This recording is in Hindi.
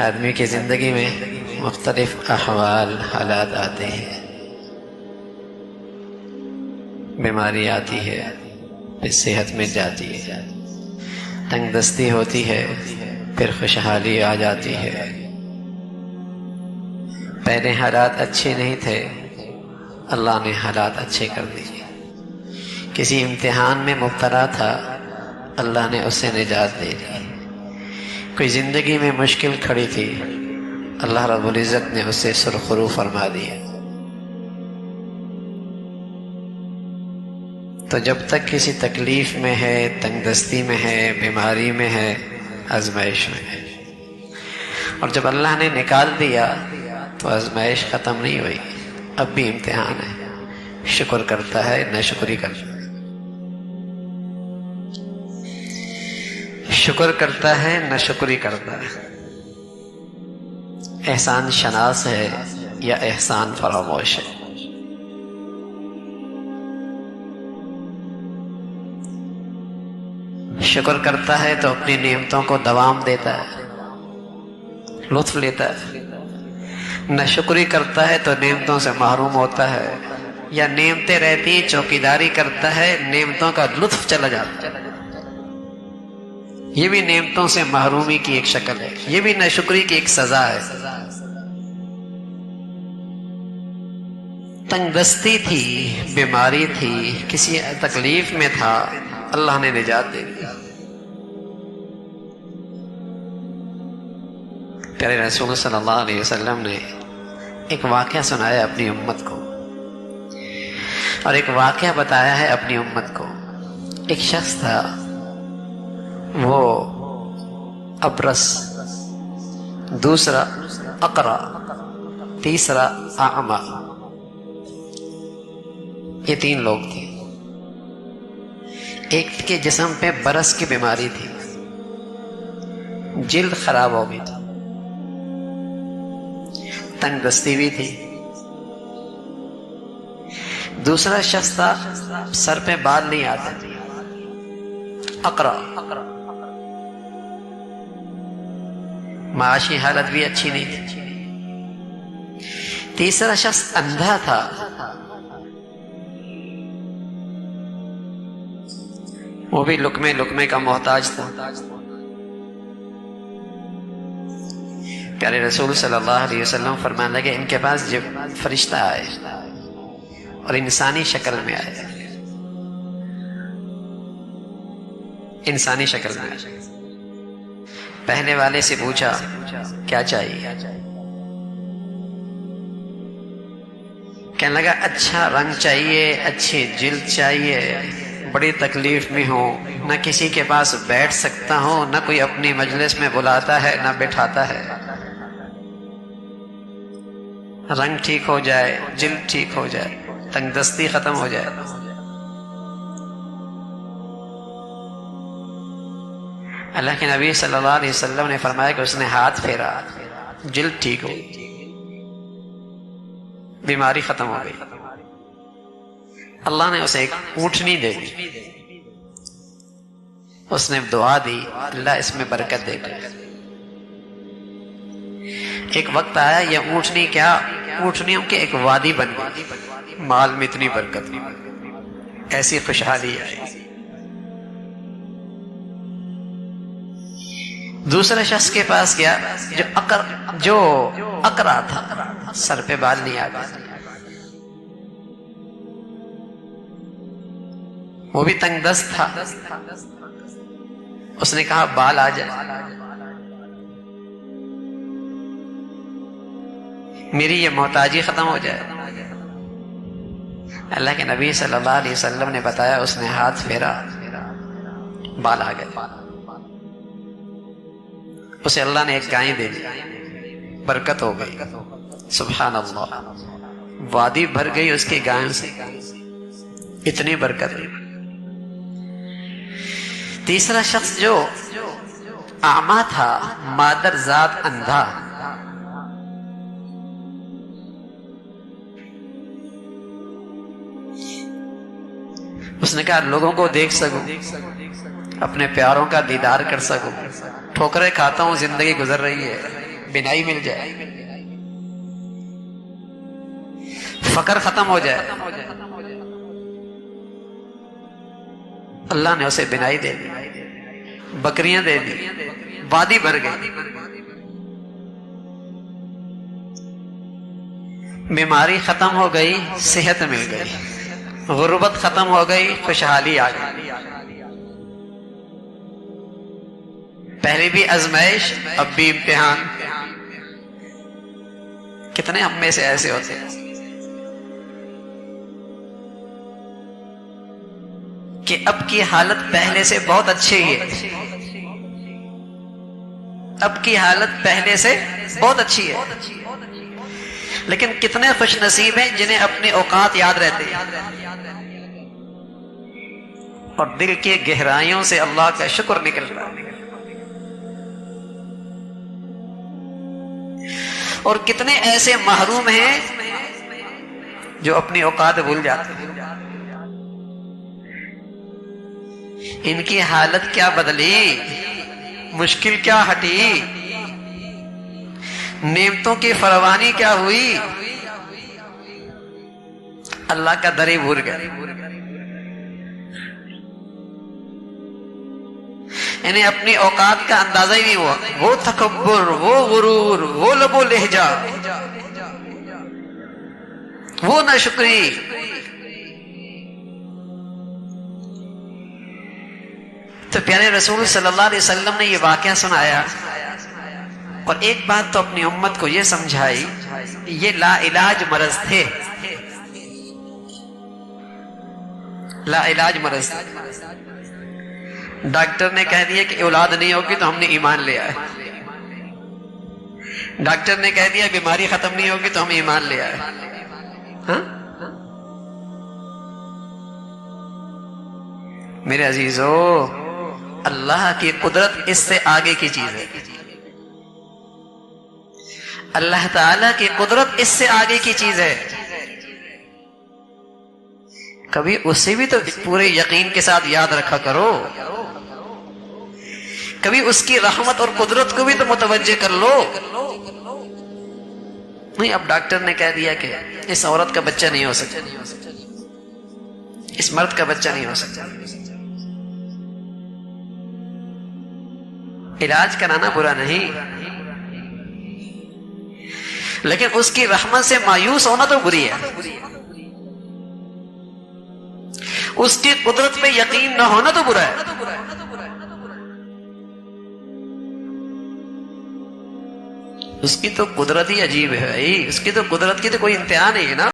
आदमी की ज़िंदगी में मुख्तलिफ अहवाल हालात आते हैं, बीमारी आती है, फिर सेहत मिल जाती है, तंगदस्ती होती है, फिर खुशहाली आ जाती है। पहले हालात अच्छे नहीं थे, अल्लाह ने हालात अच्छे कर दिए। किसी इम्तिहान में मुब्तला था, अल्लाह ने उससे निजात दे दी। कोई ज़िंदगी में मुश्किल खड़ी थी, अल्लाह रब्बुल इज़्ज़त ने उससे सुरखरू फरमा दिया। तो जब तक किसी तकलीफ़ में है, तंगदस्ती में है, बीमारी में है, आजमाइश में है, और जब अल्लाह ने निकाल दिया तो आजमाइश ख़त्म नहीं हुई, अब भी इम्तिहान है। शुक्र करता है, नाशुक्री करता है। शुक्र करता है, नाशुक्री करता है। एहसान शनास है या एहसान फरामोश है। शुक्र करता है तो अपनी नेमतों को दवाम देता है, लुत्फ लेता है। नाशुक्री करता है तो नेमतों से महरूम होता है, या नेमतें रहती चौकीदारी करता है, नेमतों का लुत्फ चला जाता है। ये भी नेमतों से महरूमी की एक शक्ल है, ये भी नाशुक्री की एक सजा है। तंगदस्ती थी, बीमारी थी, किसी तकलीफ में था, अल्लाह ने निजात दे दी। प्यारे रसूल सल्लल्लाहु अलैहि वसल्लम ने एक वाक़या सुनाया अपनी उम्मत को, और एक वाक़या बताया है अपनी उम्मत को। एक शख्स था, वो अबरस, दूसरा अकरा, तीसरा आमा, ये 3 लोग थे। एक के जिस्म पे बरस की बीमारी थी, जिल्द खराब हो गई थी, तंगदस्ती भी थी। दूसरा शख्स था, सर पे बाल नहीं आते थे, अकरा, माशी हालत भी अच्छी नहीं थी। तीसरा शख्स अंधा था, वो भी लुकमे लुकमे का मोहताज था। प्यारे रसूल सल्लल्लाहु अलैहि वसल्लम फरमाने लगे, इनके पास जब फरिश्ता आए और इंसानी शक्ल में आए, इंसानी शक्ल में आए, पहले वाले से पूछा क्या चाहिए। कहने लगा अच्छा रंग चाहिए, अच्छी जिल्द चाहिए, बड़ी तकलीफ में हो, न किसी के पास बैठ सकता हूं, न कोई अपनी मजलिस में बुलाता है, न बैठाता है। रंग ठीक हो जाए, जिल्द ठीक हो जाए, तंगदस्ती खत्म हो जाए। अल्लाह के नबी सल्लल्लाहु अलैहि वसल्लम ने फरमाया कि उसने हाथ फेरा, जिल्द ठीक हो, बीमारी खत्म हो गई। अल्लाह ने उसे एक ऊँटनी दे दी। उसने दुआ दी, अल्लाह इसमें बरकत दे दे। एक वक्त आया, यह ऊँटनी क्या, ऊँटनियों की एक वादी बन गई, माल में इतनी बरकत, ऐसी खुशहाली आई। दूसरे शख्स के पास गया, जो अकरा था, सर पे बाल नहीं आ गया, वो भी तंगदस्त था। उसने कहा बाल आ जाए, मेरी ये मोहताजी खत्म हो जाए। अल्लाह के नबी सल्लल्लाहु अलैहि वसल्लम ने बताया, उसने हाथ फेरा, बाल आ गए। उसे अल्लाह ने एक गाय दे दी, बरकत हो गई। सुभान अल्लाह, वादी भर गई उसकी गायों से, इतनी बरकत हुई। तीसरा शख्स जो आमा था, मादर जात अंधा, उसने कहा लोगों को देख सकूं, अपने प्यारों का दीदार कर सकूं, ठोकरें खाता हूं, जिंदगी गुजर रही है, बिनाई मिल जाए, फकर खत्म हो जाए, अल्लाह ने उसे बिनाई दे दी, बकरियां दे दी, वादी भर गई, बीमारी खत्म हो गई, सेहत मिल गई, गुर्बत खत्म हो गई, खुशहाली आ गई। पहले भी आजमाइश, अब भी इम्तिहान। कितने हम में से ऐसे होते हैं कि अब की हालत पहले से बहुत अच्छी है, अब की हालत पहले से बहुत अच्छी है, लेकिन कितने खुशनसीब हैं जिन्हें अपने औकात याद रहते हैं और दिल के गहराइयों से अल्लाह का शुक्र निकल रहा है। और कितने ऐसे महरूम हैं जो अपनी औकात भूल जाते हैं। इनकी हालत क्या बदली, मुश्किल क्या हटी, नेमतों की फरवानी क्या हुई, अल्लाह का दर ही भूल गए। इन्हें अपनी औकात का अंदाजा ही नहीं हुआ। वो तकब्बुर, वो गुरूर, वो लबो लहजा, वो नाशुक्री। तो प्यारे रसूल सल्लल्लाहु अलैहि वसल्लम ने ये वाकया सुनाया और एक बात तो अपनी उम्मत को ये समझाई, ये ला इलाज मरज थे, ला इलाज मरज थे। डॉक्टर ने कह दिया कि औलाद नहीं होगी तो हमने ईमान ले आए, डॉक्टर ने कह दिया बीमारी खत्म नहीं होगी तो हम ईमान ले आए। हाँ? मेरे अजीजों, अल्लाह की कुदरत इससे आगे की चीज है। अल्लाह ताला की कुदरत इससे आगे की चीज है। कभी उसे भी तो पूरे यकीन के साथ याद रखा करो, कभी उसकी रहमत और कुदरत को भी तो मुतवज्जे कर लो। नहीं, अब डॉक्टर ने कह दिया कि इस औरत का बच्चा नहीं हो सकता, इस मर्द का बच्चा नहीं हो सकता। इलाज कराना बुरा नहीं, लेकिन उसकी रहमत से मायूस होना तो बुरी है। उसकी कुदरत पे यकीन न होना तो बुरा है। उसकी तो कुदरत ही अजीब है भाई, उसकी तो कुदरत की तो कोई इंतहा नहीं है ना।